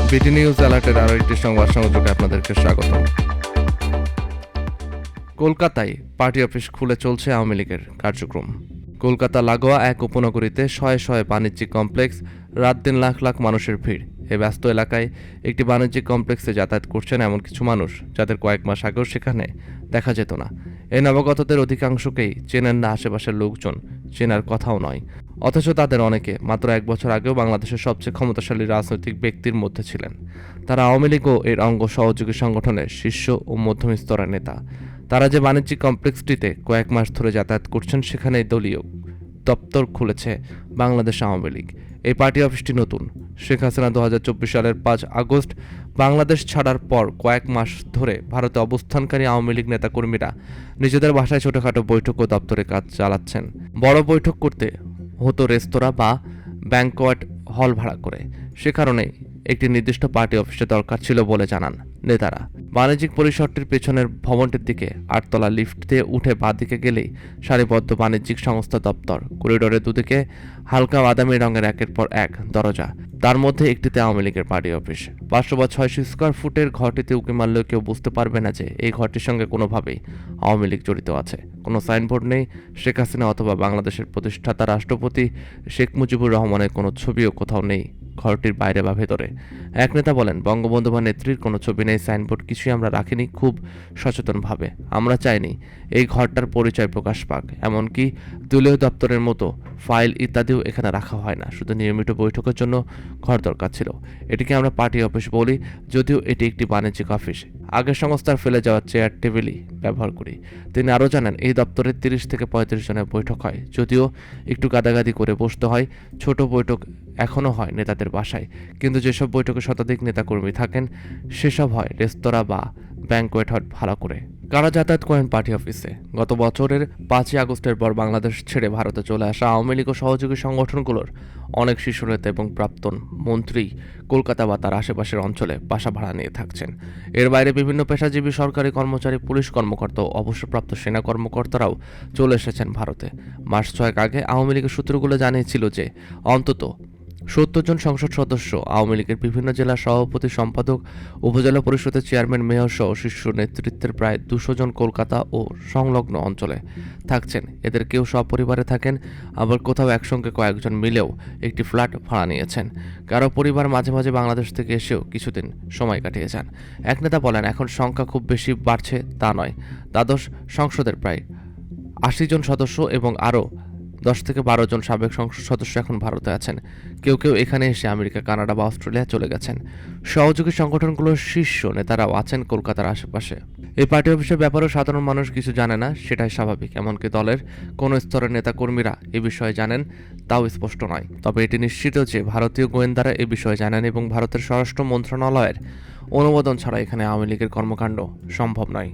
BD news অ্যালার্টের আরও একটি সংবাদ সংযোগে আপনাদেরকে স্বাগত। কলকাতায় পার্টি অফিস খুলে চলছে আওয়ামী লীগের কার্যক্রম। কলকাতা লাগোয়া এক উপনগরীতে শয়ে শয়ে বাণিজ্যিক কমপ্লেক্স, রাত দিন লাখ লাখ মানুষের ভিড়। এই ব্যস্ত এলাকায় একটি বাণিজ্যিক কমপ্লেক্সে যাতায়াত করছেন এমন কিছু মানুষ যাদের কয়েক মাস আগেও সেখানে দেখা যেত না। এই নবাগতদের অধিকাংশকেই চেনেন না আশেপাশের লোকজন, চেনার কথাও নয়। অথচ তাদের অনেকে মাত্র এক বছর আগেও বাংলাদেশের সবচেয়ে ক্ষমতাশালী রাজনৈতিক ব্যক্তির মধ্যে ছিলেন। তারা আওয়ামী লীগ ও এর অঙ্গ সহযোগী সংগঠনের শীর্ষ ও মধ্যম স্তরের নেতা। তারা যে বাণিজ্যিক কমপ্লেক্সটিতে কয়েক মাস ধরে যাতায়াত করছেন, সেখানে দলীয় দপ্তর খুলেছে বাংলাদেশ আওয়ামী লীগ। এই পার্টি অফিসটি নতুন। শেখ হাসিনা 2024 সালের 5 আগস্ট বাংলাদেশ ছাড়ার পর কয়েক মাস ধরে ভারতে অবস্থানকারী আওয়ামী লীগ নেতাকর্মীরা নিজেদের বাসায় ছোটখাটো বৈঠক ও দপ্তরে কাজ চালাচ্ছেন। বড় বৈঠক করতে হতো রেস্তোরাঁ বা ব্যাংকোয়েট হল ভাড়া করে। সে কারণে একটি নির্দিষ্ট পার্টি অফিসের দরকার ছিল বলে জানান নেতারা। বাণিজ্যিক পরিসরটির পেছনের ভবনটির দিকে 8 তলা লিফট দিয়ে উঠে বাঁদিকে গেলেই সারিবদ্ধ বাণিজ্যিক সংস্থা দপ্তর। করিডোরের দুদিকে হালকা বাদামি রঙের একের পর এক দরজা, তার মধ্যে একটিতে আওয়ামী লীগের পার্টি অফিস। 500 বা 600 স্কোয়ার ফুটের ঘরটিতে উঁকি মারলেও কেউ বুঝতে পারবে না যে এই ঘরটির সঙ্গে কোনোভাবেই আওয়ামী লীগ জড়িত আছে। কোনো সাইনবোর্ড নেই, শেখ হাসিনা অথবা বাংলাদেশের প্রতিষ্ঠাতা রাষ্ট্রপতি শেখ মুজিবুর রহমানের কোনো ছবিও কোথাও নেই ঘরটির বাইরে বা ভেতরে। এক নেতা বলেন, বঙ্গবন্ধু বা নেত্রীর কোনো ছবি নেই, সাইনবোর্ড কিছুই আমরা রাখিনি খুব সচেতনভাবে। আমরা চাইনি এই ঘরটার পরিচয় প্রকাশ পাক। এমনকি দলীয় দপ্তরের মতো ফাইল ইত্যাদিও এখানে রাখা হয় না। শুধু নিয়মিত বৈঠকের জন্য ঘর দরকার ছিল। এটিকে আমরা পার্টি অফিস বলি, যদিও এটি একটি বাণিজ্যিক অফিস। আগের সংস্থার ফেলে যাওয়া চেয়ার টেবিলই ব্যবহার করি। তিনি আরও জানান, এই দপ্তরে 30 থেকে 35 জনের বৈঠক হয়, যদিও একটু গাদাগাদি করে বসতে হয়। ছোট বৈঠক এখনও হয় নেতাদের বাসায়, কিন্তু যেসব বৈঠকে শতাধিক নেতাকর্মী থাকেন সেসব হয় রেস্তোরাঁ বা ব্যাংকোয়েট হল ভাড়া করে। কারা যাতায়াত করেন পার্টি অফিসে? গত বছরের 5 আগস্টের পর বাংলাদেশ ছেড়ে ভারতে চলে আসা আওয়ামী লীগ ও সহযোগী সংগঠনগুলোর অনেক শীর্ষ নেতা এবং প্রাক্তন মন্ত্রী কলকাতা বা তার আশেপাশের অঞ্চলে বাসা ভাড়া নিয়ে থাকছেন। এর বাইরে বিভিন্ন পেশাজীবী, সরকারি কর্মচারী, পুলিশ কর্মকর্তা ও অবসরপ্রাপ্ত সেনা কর্মকর্তারাও চলে এসেছেন ভারতে। মাস 6 আগে আওয়ামী লীগের সূত্রগুলো জানিয়েছিল যে অন্তত 70 জন সংসদ সদস্য, আওয়ামী লীগের বিভিন্ন জেলা সভাপতি, সম্পাদক, উপজেলা পরিষদের চেয়ারম্যান, মেয়র সহ শীর্ষ নেতৃত্বের প্রায় 200 জন কলকাতা ও সংলগ্ন অঞ্চলে থাকছেন। এদের কেউ সপরিবারে থাকেন, আবার কোথাও একসঙ্গে কয়েকজন মিলেও একটি ফ্ল্যাট ভাড়া নিয়েছেন। কারো পরিবার মাঝে মাঝে বাংলাদেশ থেকে এসেও কিছুদিন সময় কাটিয়ে যান। এক নেতা বলেন, এখন সংখ্যা খুব বেশি বাড়ছে তা নয়। দ্বাদশ সংসদের প্রায় 80 জন সদস্য এবং আরও 10 থেকে 12 জন সাবেক সংসদ সদস্য এখন ভারতে আছেন। কেউ কেউ এখানে এসে আমেরিকা, কানাডা বা অস্ট্রেলিয়া চলে গেছেন। সহযোগী সংগঠনগুলোর শীর্ষ নেতারাও আছেন কলকাতার আশেপাশে। এই পার্টি অফিসের ব্যাপারেও সাধারণ মানুষ কিছু জানে না, সেটাই স্বাভাবিক। এমনকি দলের কোনো স্তরের নেতাকর্মীরা এ বিষয়ে জানেন তাও স্পষ্ট নয়। তবে এটি নিশ্চিত যে ভারতীয় গোয়েন্দারা এ বিষয়ে জানেন এবং ভারতের স্বরাষ্ট্র মন্ত্রণালয়ের অনুমোদন ছাড়া এখানে আওয়ামী লীগের কর্মকাণ্ড সম্ভব নয়।